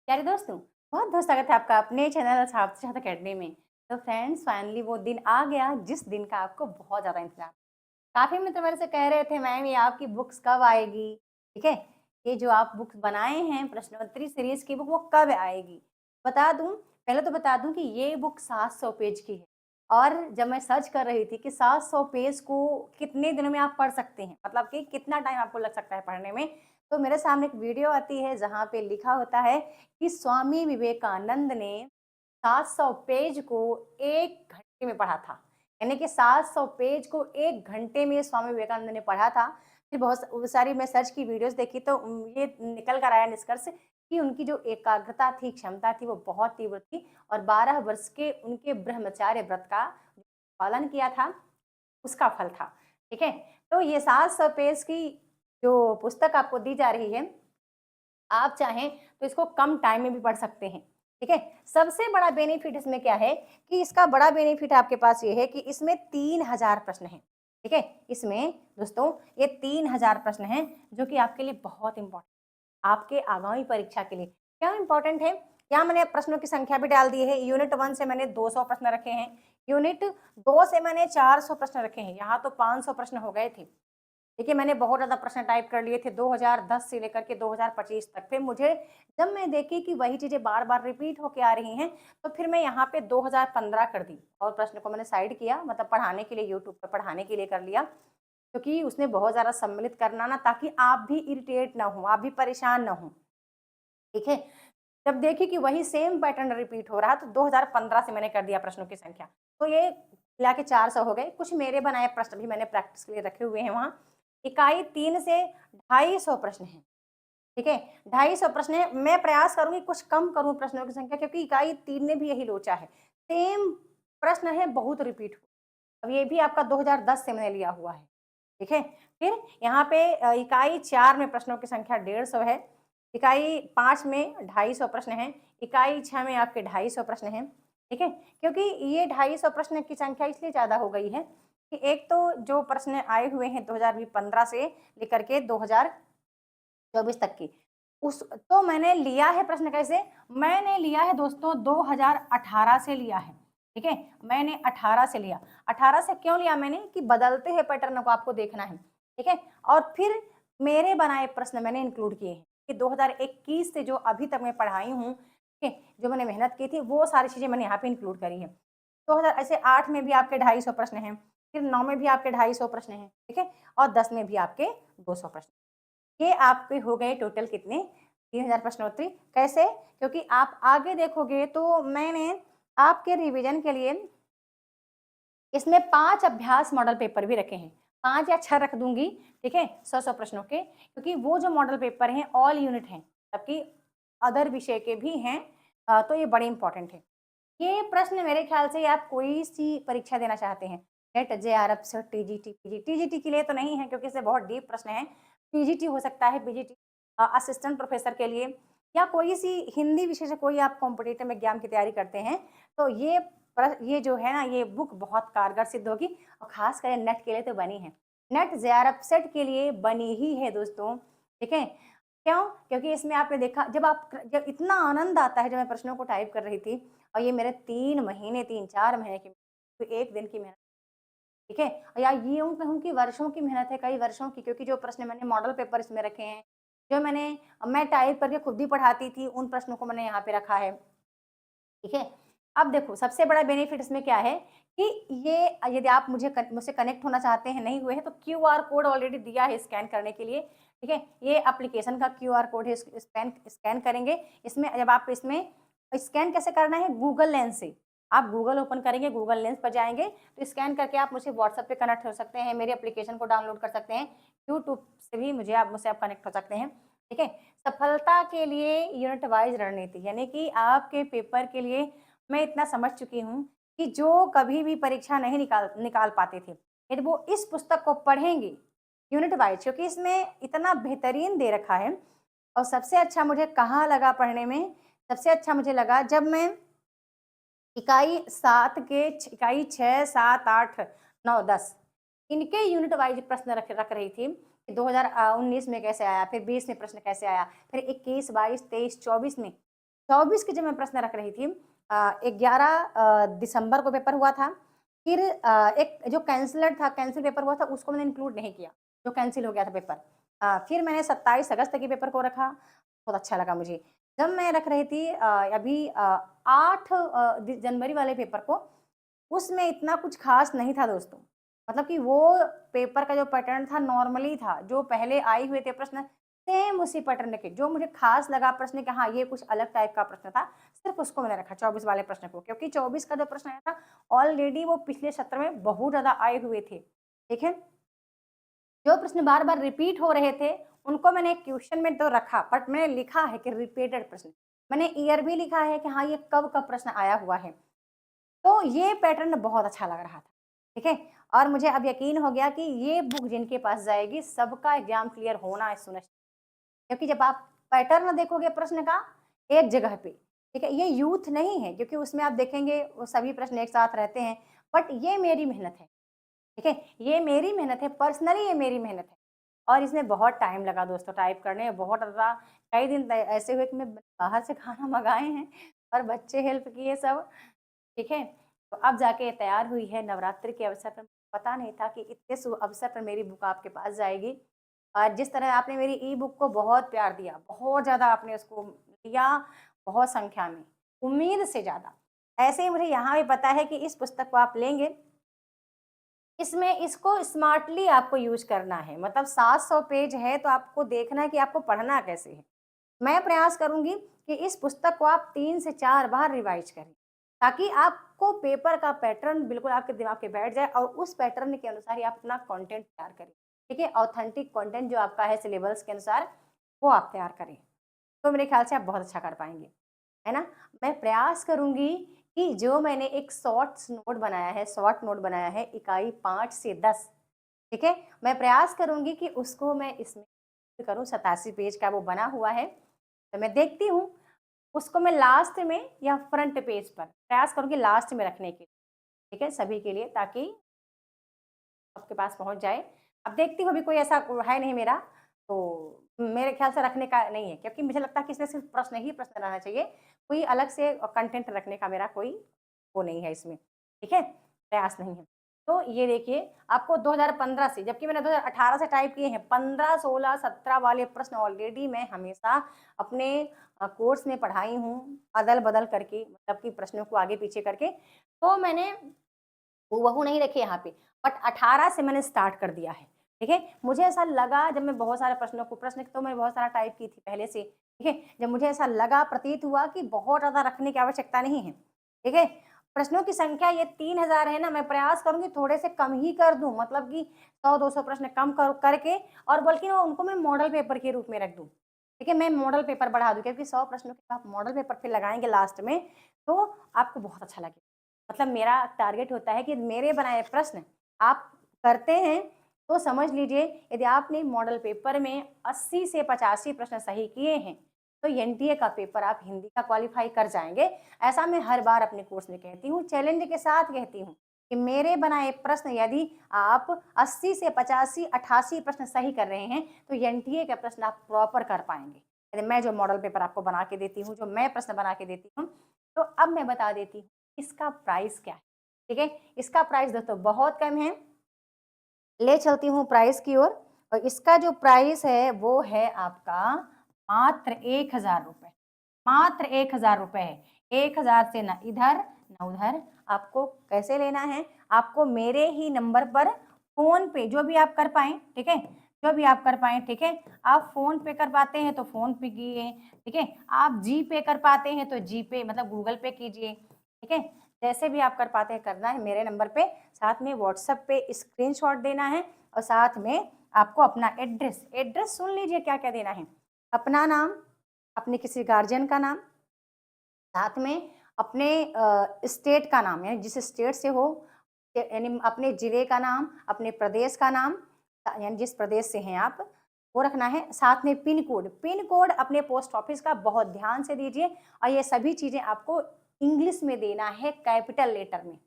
प्यारे दोस्तों, बहुत बहुत स्वागत है आपका अपने चैनल छात्र छात्र अकेडमी में। तो फ्रेंड्स, फाइनली वो दिन आ गया जिस दिन का आपको बहुत ज़्यादा इंतजार। काफ़ी मित्र मेरे से कह रहे थे, मैम ये आपकी बुक्स कब आएगी? ठीक है, ये जो आप बुक्स बनाए हैं प्रश्नोत्तरी सीरीज़ की बुक, वो कब आएगी? बता दूँ, पहले तो बता दूँ कि ये बुक 700 पेज की है। और जब मैं सर्च कर रही थी कि 700 पेज को कितने दिनों में आप पढ़ सकते हैं, मतलब कि कितना टाइम आपको लग सकता है पढ़ने में, तो मेरे सामने एक वीडियो आती है जहाँ पे लिखा होता है कि स्वामी विवेकानंद ने 700 पेज को 1 घंटे में पढ़ा था। यानी कि 700 पेज को 1 घंटे में स्वामी विवेकानंद ने पढ़ा था। फिर बहुत सारी मैं सर्च की वीडियोज़ देखी तो ये निकल कर आया निष्कर्ष कि उनकी जो एकाग्रता थी, क्षमता थी, वो बहुत तीव्र थी और 12 वर्ष के उनके ब्रह्मचार्य व्रत का पालन किया था, उसका फल था। ठीक है? तो ये 700 पेज की जो पुस्तक आपको दी जा रही है, आप चाहें तो इसको कम टाइम में भी पढ़ सकते हैं। ठीक है? सबसे बड़ा बेनिफिट इसमें क्या है कि इसका बड़ा बेनिफिट आपके पास ये है कि इसमें 3000 प्रश्न हैं। ठीक है? इसमें दोस्तों ये 3000 प्रश्न हैं जो कि आपके लिए बहुत इम्पोर्टेंट, आपके आगामी परीक्षा के लिए क्या इम्पोर्टेंट है। यहाँ मैंने प्रश्नों की संख्या भी डाल दी है। यूनिट 1 से मैंने 200 प्रश्न रखे हैं। यूनिट 2 से मैंने 400 प्रश्न रखे हैं। यहाँ तो 500 प्रश्न हो गए थे। देखिए, मैंने बहुत ज़्यादा प्रश्न टाइप कर लिए थे 2010 से लेकर के 2025 तक। फिर मुझे जब मैं देखी कि वही चीज़ें बार-बार रिपीट होके आ रही हैं, तो फिर मैं यहाँ पे 2015 कर दी और प्रश्न को मैंने साइड किया, मतलब पढ़ाने के लिए, यूट्यूब पे पढ़ाने के लिए कर लिया। क्योंकि उसने बहुत ज़्यादा सम्मिलित करना ना, ताकि आप भी इरिटेट ना हों, आप भी परेशान ना हों। ठीक है? जब देखी कि वही सेम पैटर्न रिपीट हो रहा है, तो 2015 से मैंने कर दिया प्रश्नों की संख्या। तो ये मिला के 400 हो गए। कुछ मेरे बनाए प्रश्न भी मैंने प्रैक्टिस के लिए रखे हुए हैं वहाँ। इकाई 3 से 250 प्रश्न हैं। ठीक है? 250 प्रश्न हैं। मैं प्रयास करूँगी कुछ कम करूँ प्रश्नों की संख्या, क्योंकि इकाई 3 ने भी यही लोचा है। सेम प्रश्न है, बहुत रिपीट हुए। अब ये भी आपका 2010 से मैंने लिया हुआ है। ठीक है? फिर यहाँ पे इकाई 4 में प्रश्नों की संख्या 150 है। इकाई 5 में 250 प्रश्न हैं। इकाई 6 में आपके 250 प्रश्न हैं। ठीक है? क्योंकि ये 250 प्रश्न की संख्या इसलिए ज़्यादा हो गई है कि एक तो जो प्रश्न आए हुए हैं 2015 से लेकर के 2024 तक की, उस तो मैंने लिया है प्रश्न कैसे? मैंने लिया है दोस्तों 2018 से लिया है। ठीक है? मैंने 18 से लिया। 18 से क्यों लिया मैंने कि बदलते हुए पैटर्न को आपको देखना है। ठीक है? और फिर मेरे बनाए प्रश्न मैंने इंक्लूड किए हैं कि 2021 से जो अभी तक मैं पढ़ाई हूँ, ठीक है? जो मैंने मेहनत की थी, वो सारी चीज़ें मैंने यहाँ पे इंक्लूड करी हैं। 2000 ऐसे 8 में भी आपके 250 प्रश्न हैं, फिर 9 में भी आपके 250 प्रश्न हैं, ठीक है? और 10 में भी आपके 200 प्रश्न। ये आपके हो गए टोटल कितने? 3000 प्रश्नोत्तरी। कैसे? क्योंकि आप आगे देखोगे तो मैंने आपके रिवीजन के लिए इसमें 5 अभ्यास मॉडल पेपर भी रखे हैं। 5 या 6 रख दूँगी, ठीक है? 100-100 प्रश्नों के, क्योंकि वो जो मॉडल पेपर हैं ऑल यूनिट हैं, जबकि अदर विषय के भी हैं। तो ये बड़े इम्पोर्टेंट हैं। ये प्रश्न मेरे ख्याल से आप कोई-सी परीक्षा देना चाहते हैं, net, JRF, set, TGT, TGT के लिए तो नहीं है क्योंकि इससे बहुत डीप प्रश्न हैं। पीजीटी हो सकता है, पीजीटी असिस्टेंट प्रोफेसर के लिए, या कोई-सी हिंदी विषय से कोई आप कॉम्पिटिटिव एग्जाम की तैयारी करते हैं, तो ये जो है ना, ये बुक बहुत कारगर सिद्ध होगी और ख़ास कर नेट के लिए तो बनी है। नेट, जेआरएफ, सेट के लिए बनी ही है दोस्तों, ठीक है? क्यों? क्योंकि इसमें आपने देखा, जब इतना आनंद आता है जब मैं प्रश्नों को टाइप कर रही थी, और ये मेरे 3 महीने, 3-4 महीने की, तो 1 दिन की मेहनत, ठीक है? या यूँ कहूँ कि वर्षों की मेहनत है, कई वर्षों की, क्योंकि जो प्रश्न मैंने मॉडल पेपर इसमें रखे हैं, जो मैं टाइप करके खुद भी पढ़ाती थी, उन प्रश्नों को मैंने यहाँ पे रखा है, ठीक है? अब देखो, सबसे बड़ा बेनिफिट इसमें क्या है कि ये यदि आप मुझसे कनेक्ट होना चाहते हैं, नहीं हुए हैं, तो क्यूआर कोड ऑलरेडी दिया है स्कैन करने के लिए, ठीक है? ये एप्लीकेशन का क्यूआर कोड है, स्कैन करेंगे। इसमें जब आप इसमें स्कैन कैसे करना है? गूगल लेंस से। आप गूगल ओपन करेंगे, गूगल लेंस पर जाएँगे, तो स्कैन करके आप मुझसे व्हाट्सएप पे कनेक्ट हो सकते हैं, मेरे एप्लीकेशन को डाउनलोड कर सकते हैं, यूट्यूब से भी मुझसे आप कनेक्ट हो सकते हैं, ठीक है? सफलता के लिए यूनिट वाइज़ रणनीति, यानी कि आपके पेपर के लिए मैं इतना समझ चुकी हूँ कि जो कभी भी परीक्षा नहीं निकाल निकाल पाते थे, यदि वो इस पुस्तक को पढ़ेंगे यूनिट वाइज़, क्योंकि इसमें इतना बेहतरीन दे रखा है। और सबसे अच्छा मुझे कहाँ लगा पढ़ने में? सबसे अच्छा मुझे लगा जब मैं इकाई 6, 7, 8, 9, 10 इनके यूनिट वाइज़ प्रश्न रख रही थी कि 2019 में कैसे आया, फिर 20 में प्रश्न कैसे आया, फिर 21, 22, 23, 24 में। 24 के जब मैं प्रश्न रख रही थी 11 दिसंबर को पेपर हुआ था। फिर एक जो कैंसलर था, कैंसल पेपर हुआ था, उसको मैंने इंक्लूड नहीं किया, जो कैंसल हो गया था पेपर। फिर मैंने 27 अगस्त के पेपर को रखा, बहुत अच्छा लगा मुझे। जब मैं रख रही थी अभी 8 जनवरी वाले पेपर को, उसमें इतना कुछ खास नहीं था दोस्तों। मतलब कि वो पेपर का जो पैटर्न था नॉर्मली था, जो पहले आए हुए थे प्रश्न सेम उसी पैटर्न के। जो मुझे खास लगा प्रश्न कि हाँ, ये कुछ अलग टाइप का प्रश्न था, सिर्फ उसको मैंने रखा 24 वाले प्रश्न को, क्योंकि 24 का जो प्रश्न आया था ऑलरेडी वो पिछले सत्र में बहुत ज़्यादा आए हुए थे। ठीक है? जो प्रश्न बार-बार रिपीट हो रहे थे, उनको मैंने क्वेश्चन में तो रखा, बट मैंने लिखा है कि रिपीटेड प्रश्न। मैंने ईयर भी लिखा है कि हाँ, ये कब-कब प्रश्न आया हुआ है। तो ये पैटर्न बहुत अच्छा लग रहा था, ठीक है? और मुझे अब यकीन हो गया कि ये बुक जिनके पास जाएगी, सबका एग्ज़ाम क्लियर होना है सुनिश्चित। क्योंकि जब आप पैटर्न देखोगे प्रश्न का एक जगह पे, ठीक है? ये यूथ नहीं है, क्योंकि उसमें आप देखेंगे वो सभी प्रश्न एक साथ रहते हैं, बट ये मेरी मेहनत है, ठीक है? ये मेरी मेहनत है, पर्सनली ये मेरी मेहनत है। और इसमें बहुत टाइम लगा दोस्तों टाइप करने में, बहुत ज़्यादा कई दिन ऐसे हुए कि मैं बाहर से खाना मँगाए हैं और बच्चे हेल्प किए सब, ठीक है? तो अब जाके तैयार हुई है नवरात्रि के अवसर पर। पता नहीं था कि इतने शुभ अवसर पर मेरी बुक आपके पास जाएगी। और जिस तरह आपने मेरी ई बुक को बहुत प्यार दिया, बहुत ज़्यादा आपने उसको लिया, बहुत संख्या में, उम्मीद से ज़्यादा। ऐसे ही मुझे यहाँ भी पता है कि इस पुस्तक को आप लेंगे, इसमें इसको स्मार्टली आपको यूज़ करना है। मतलब 700 पेज है, तो आपको देखना है कि आपको पढ़ना कैसे है। मैं प्रयास करूँगी कि इस पुस्तक को आप 3 से 4 बार रिवाइज़ करें, ताकि आपको पेपर का पैटर्न बिल्कुल आपके दिमाग पे बैठ जाए और उस पैटर्न के अनुसार ही आप अपना कंटेंट तैयार करें। ठीक है? ऑथेंटिक कंटेंट जो आपका है सिलेबस के अनुसार, वो आप तैयार करें। तो मेरे ख्याल से आप बहुत अच्छा कर पाएँगे, है ना? मैं प्रयास करूँगी कि जो मैंने एक शॉर्ट नोट बनाया है इकाई 5 से 10, ठीक है? मैं प्रयास करूँगी कि उसको मैं इसमें करूँ, 87 पेज का वो बना हुआ है। तो मैं देखती हूँ, उसको मैं लास्ट में या फ्रंट पेज पर प्रयास करूँगी लास्ट में रखने की, ठीक है? सभी के लिए, ताकि आपके पास पहुँच जाए। अब देखती हूँ, अभी कोई ऐसा है नहीं मेरा, तो मेरे ख्याल से रखने का नहीं है, क्योंकि मुझे लगता है कि इसमें सिर्फ़ प्रश्न ही प्रश्न रहना चाहिए। कोई अलग से कंटेंट रखने का मेरा कोई वो नहीं है इसमें, ठीक है? प्रयास नहीं है। तो ये देखिए, आपको 2015 से, जबकि मैंने 2018 से टाइप किए हैं, 15, 16, 17 वाले प्रश्न ऑलरेडी मैं हमेशा अपने कोर्स में पढ़ाई हूँ, अदल-बदल करके, मतलब कि प्रश्नों को आगे-पीछे करके। तो मैंने हूबहू नहीं रखी यहाँ पे, बट 18 से मैंने स्टार्ट कर दिया है, ठीक है? मुझे ऐसा लगा, जब मैं बहुत सारे प्रश्न तो मैं बहुत सारा टाइप की थी पहले से, ठीक है? जब मुझे ऐसा लगा, प्रतीत हुआ कि बहुत ज़्यादा रखने की आवश्यकता नहीं है, ठीक है? प्रश्नों की संख्या ये 3000 है ना, मैं प्रयास करूँगी थोड़े से कम ही कर दूँ, मतलब कि 100-200 प्रश्न कम करके, और बल्कि ना उनको मैं मॉडल पेपर के रूप में रख दूँ, ठीक है? मैं मॉडल पेपर बढ़ा दूँ, क्योंकि 100 प्रश्नों के आप मॉडल पेपर फिर लगाएँगे लास्ट में, तो आपको बहुत अच्छा लगेगा। मतलब मेरा टारगेट होता है कि मेरे बनाए प्रश्न आप करते हैं, तो समझ लीजिए, यदि आपने मॉडल पेपर में 80 से 85 प्रश्न सही किए हैं, तो एनटीए का पेपर आप हिंदी का क्वालिफाई कर जाएँगे। ऐसा मैं हर बार अपने कोर्स में कहती हूँ, चैलेंज के साथ कहती हूँ कि मेरे बनाए प्रश्न यदि आप 80 से 85, 88 प्रश्न सही कर रहे हैं, तो एनटीए का प्रश्न आप प्रॉपर कर पाएँगे। यदि मैं जो मॉडल पेपर आपको बना के देती हूँ, जो मैं प्रश्न बना के देती हूँ, तो अब मैं बता देती हूँ इसका प्राइस क्या है, ठीक है? इसका प्राइस दोस्तों बहुत कम है। ले चलती हूँ प्राइस की ओर, और इसका जो प्राइस है वो है आपका मात्र 1000 रुपए, मात्र 1000 रुपए है। 1000 से ना इधर ना उधर। आपको कैसे लेना है? आपको मेरे ही नंबर पर फ़ोन पे, जो भी आप कर पाएँ, ठीक है? जो भी आप कर पाएँ, ठीक है? आप फ़ोन पे कर पाते हैं तो फ़ोन पे किए, ठीक है? आप जी पे कर पाते हैं तो जी पे, मतलब गूगल पे कीजिए, ठीक है? जैसे भी आप कर पाते हैं करना है मेरे नंबर पे, साथ में व्हाट्सएप पे स्क्रीनशॉट देना है, और साथ में आपको अपना एड्रेस, एड्रेस सुन लीजिए क्या-क्या देना है। अपना नाम, अपने किसी गार्जियन का नाम, साथ में अपने स्टेट का नाम, यानी जिस स्टेट से हो, यानी अपने ज़िले का नाम, अपने प्रदेश का नाम, यानी जिस प्रदेश से हैं आप, वो रखना है। साथ में पिन कोड, पिन कोड अपने पोस्ट ऑफिस का बहुत ध्यान से दीजिए, और ये सभी चीज़ें आपको इंग्लिश में देना है, कैपिटल लेटर में।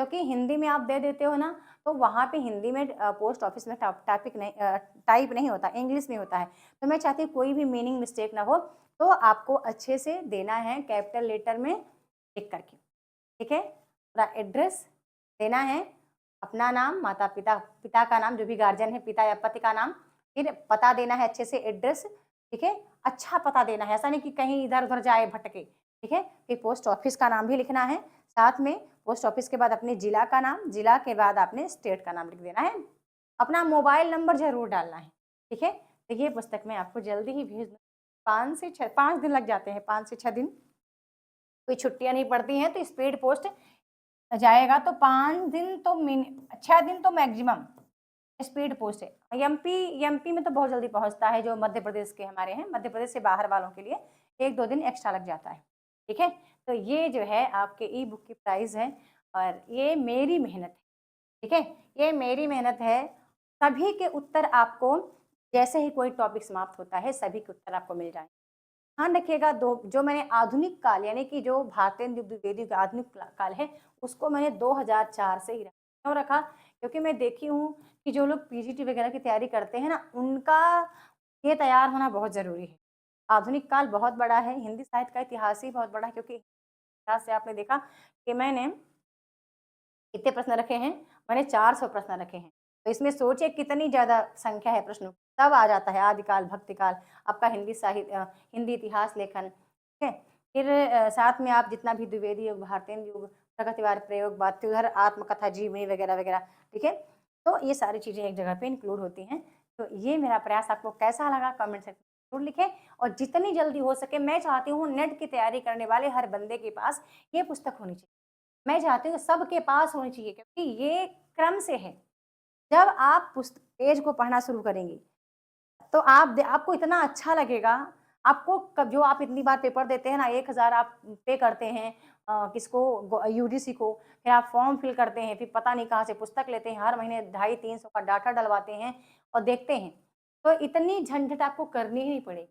क्योंकि हिंदी में आप दे देते हो ना, तो वहाँ पे हिंदी में पोस्ट ऑफिस में टाइप नहीं होता, इंग्लिश में होता है। तो मैं चाहती हूँ कोई भी मीनिंग मिस्टेक ना हो, तो आपको अच्छे से देना है कैपिटल लेटर में लिख करके, ठीक है? पूरा एड्रेस देना है, अपना नाम, माता-पिता पिता का नाम, जो भी गार्जियन है, पिता या पति का नाम, फिर पता देना है अच्छे से, एड्रेस, ठीक है? अच्छा पता देना है, ऐसा नहीं कि कहीं इधर-उधर जाए भटके, ठीक है? फिर पोस्ट ऑफिस का नाम भी लिखना है, साथ में पोस्ट ऑफिस के बाद अपने जिला का नाम, जिला के बाद आपने स्टेट का नाम लिख देना है। अपना मोबाइल नंबर ज़रूर डालना है, ठीक है? तो ये पुस्तक मैं आपको जल्दी ही भेज दूँ, 5 दिन लग जाते हैं, 5 से 6 दिन। कोई छुट्टियाँ नहीं पड़ती हैं, तो स्पीड पोस्ट जाएगा तो 5 दिन तो 6 दिन तो मैक्सिमम स्पीड पोस्ट है। एमपी में तो बहुत जल्दी पहुँचता है, जो मध्य प्रदेश के हमारे हैं, मध्य प्रदेश से बाहर वालों के लिए 1-2 दिन एक्स्ट्रा लग जाता है, ठीक है? तो ये जो है आपके ई बुक की प्राइस है और ये मेरी मेहनत है, ठीक है? ये मेरी मेहनत है। सभी के उत्तर आपको जैसे ही कोई टॉपिक समाप्त होता है, सभी के उत्तर आपको मिल जाएँगे। ध्यान रखिएगा, दो जो मैंने आधुनिक काल यानी कि जो भारतीय वैदिक आधुनिक काल है, उसको मैंने 2004 से ही रखा। क्यों रखा? क्योंकि मैं देखी हूँ कि जो लोग पीजीटी वगैरह की तैयारी करते हैं ना, उनका ये तैयार होना बहुत ज़रूरी है। आधुनिक काल बहुत बड़ा है, हिंदी साहित्य का इतिहास ही बहुत बड़ा है, क्योंकि इतिहास से आपने देखा कि मैंने कितने प्रश्न रखे हैं? मैंने 400 प्रश्न रखे हैं। तो इसमें सोचिए कितनी ज़्यादा संख्या है प्रश्नों की। सब आ जाता है, आदिकाल, भक्तिकाल, आपका हिंदी इतिहास लेखन, ठीक है? फिर साथ में आप जितना भी द्विवेदी युग, भारतीय युग, प्रगतिवाद, प्रयोगवाद, त्रिधर, आत्मकथा, जीवनी वगैरह, वगैरह, ठीक है? तो ये सारी चीज़ें एक जगह पे इंक्लूड होती हैं। तो ये मेरा प्रयास आपको कैसा लगा कमेंट सेक्शन में ज़रूर लिखें, और जितनी जल्दी हो सके मैं चाहती हूँ नेट की तैयारी करने वाले हर बंदे के पास ये पुस्तक होनी चाहिए। मैं चाहती हूँ सबके पास होनी चाहिए, क्योंकि ये क्रम से है। जब आप पेज को पढ़ना शुरू करेंगी, तो आपको इतना अच्छा लगेगा, आपको कब जो आप इतनी बार पेपर देते हैं ना, 1000 आप पे करते हैं किसको यूजीसी को, फिर आप फॉर्म फिल करते हैं, फिर पता नहीं कहाँ से पुस्तक लेते हैं, हर महीने 250-300 का डाटा डलवाते हैं और देखते हैं। तो इतनी झंझट आपको करनी ही नहीं पड़ेगी।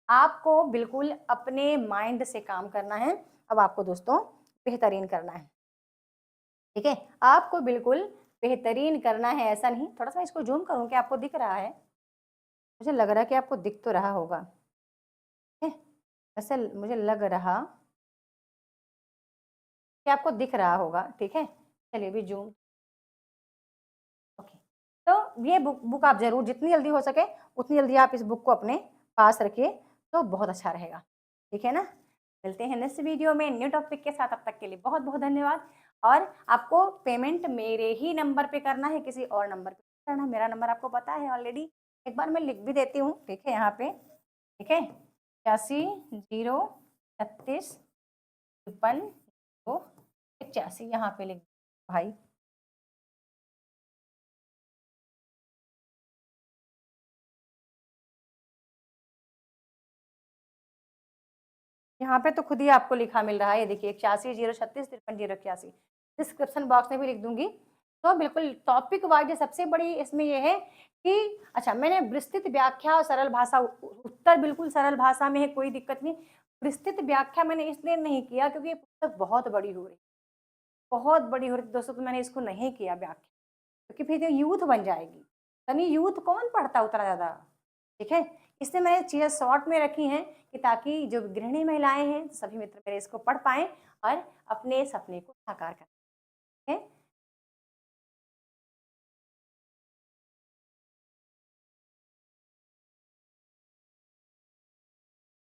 आपको बिल्कुल अपने माइंड से काम करना है। अब आपको दोस्तों बेहतरीन करना है। ठीक है? आपको बिल्कुल बेहतरीन करना है, ऐसा नहीं। थोड़ा-सा इसको ज़ूम करूँ, क्या आपको दिख रहा है? मुझे लग रहा है कि आपको दिख तो रहा होगा। ठीक है? ऐसा मुझे लग रहा कि आपको दिख रहा होगा, ठीक है? चलिए अभी ज़ूम ओके। तो ये बुक आप ज़रूर जितनी जल्दी हो सके, उतनी जल्दी आप इस बुक को अपने पास रखिए, तो बहुत अच्छा रहेगा। ठीक है ना? मिलते हैं नेक्स्ट वीडियो में न्यू टॉपिक के साथ, तब तक के लिए बहुत-बहुत धन्यवाद। और आपको पेमेंट मेरे ही नंबर पे करना है, किसी और नंबर पे नहीं करना। मेरा नंबर आपको पता है ऑलरेडी, एक बार मैं लिख भी देती हूँ, ठीक है यहाँ पे, ठीक है? 81 0 36 53 2 81 यहाँ पे लिख भाई। यहाँ पे तो खुद ही आपको लिखा मिल रहा है, ये देखिए 81 036 53 081। डिस्क्रिप्शन बॉक्स में भी लिख दूँगी। तो बिल्कुल टॉपिक वाइज़ सबसे बड़ी इसमें ये है कि अच्छा, मैंने विस्तृत व्याख्या और सरल भाषा उत्तर बिल्कुल सरल भाषा में है, कोई दिक्कत नहीं। विस्तृत व्याख्या मैंने इसलिए नहीं किया क्योंकि ये पुस्तक बहुत बड़ी हो रही है, बहुत बड़ी हो रही है दोस्तों, तो मैंने इसको नहीं किया व्याख्या, क्योंकि फिर ये यूथ बन जाएगी। यानी यूथ कौन पढ़ता है उतना ज़्यादा, ठीक है? इसलिए मैंने चीज़ें शॉर्ट में रखी हैं कि ताकि जो गृहिणी महिलाएँ हैं, सभी मित्र मेरे इसको पढ़ पाएँ और अपने सपने को साकार कर